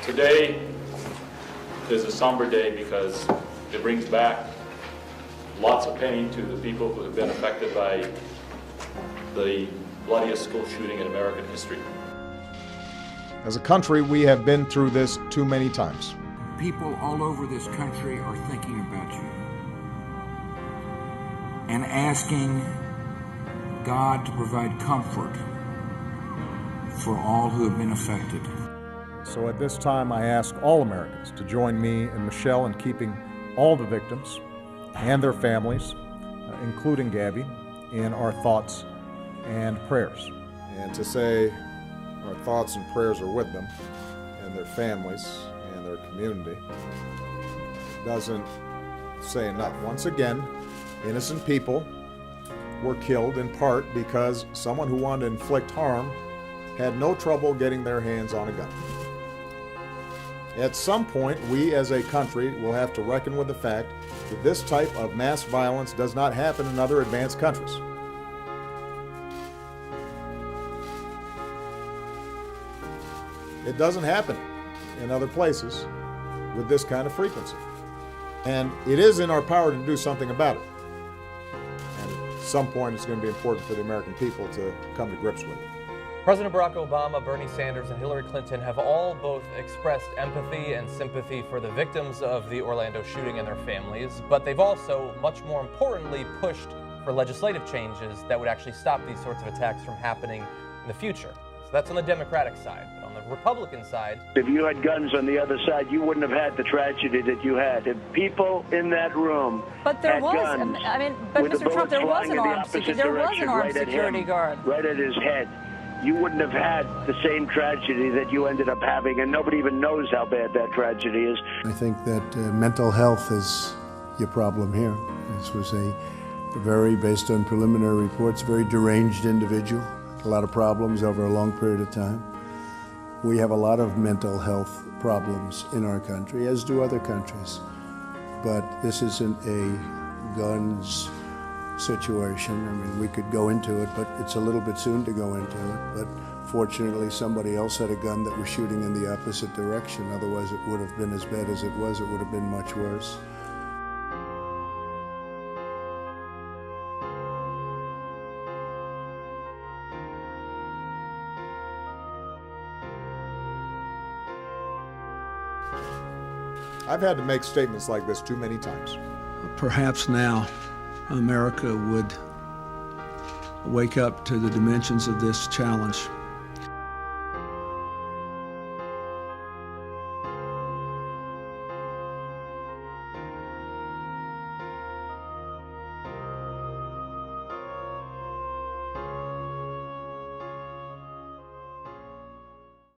Today is a somber day because it brings back lots of pain to the people who have been affected by the bloodiest school shooting in American history. As a country, we have been through this too many times. People all over this country are thinking about you and asking God to provide comfort for all who have been affected. So at this time, I ask all Americans to join me and Michelle in keeping all the victims and their families, including Gabby, in our thoughts and prayers. And to say our thoughts and prayers are with them and their families and their community doesn't say enough. Once again, innocent people were killed in part because someone who wanted to inflict harm had no trouble getting their hands on a gun. At some point, we as a country will have to reckon with the fact that this type of mass violence does not happen in other advanced countries. It doesn't happen in other places with this kind of frequency. And it is in our power to do something about it. And at some point, it's going to be important for the American people to come to grips with it. President Barack Obama, Bernie Sanders, and Hillary Clinton have all both expressed empathy and sympathy for the victims of the Orlando shooting and their families, but they've also, much more importantly, pushed for legislative changes that would actually stop these sorts of attacks from happening in the future. So that's on the Democratic side. But on the Republican side, if you had guns on the other side, you wouldn't have had the tragedy that you had. If people in that room but there had was, guns, I mean, but with the Mr. Trump, there was bullets an flying in the armed opposite security direction, guard. right at his head, you wouldn't have had the same tragedy that you ended up having, and nobody even knows how bad that tragedy is. I think that mental health is your problem here. This was based on preliminary reports, very deranged individual, a lot of problems over a long period of time. We have a lot of mental health problems in our country, as do other countries. But this isn't a guns situation. I mean, we could go into it, but it's a little bit soon to go into it. But fortunately, somebody else had a gun that was shooting in the opposite direction. Otherwise, it would have been as bad as it was. It would have been much worse. I've had to make statements like this too many times. Perhaps now America would wake up to the dimensions of this challenge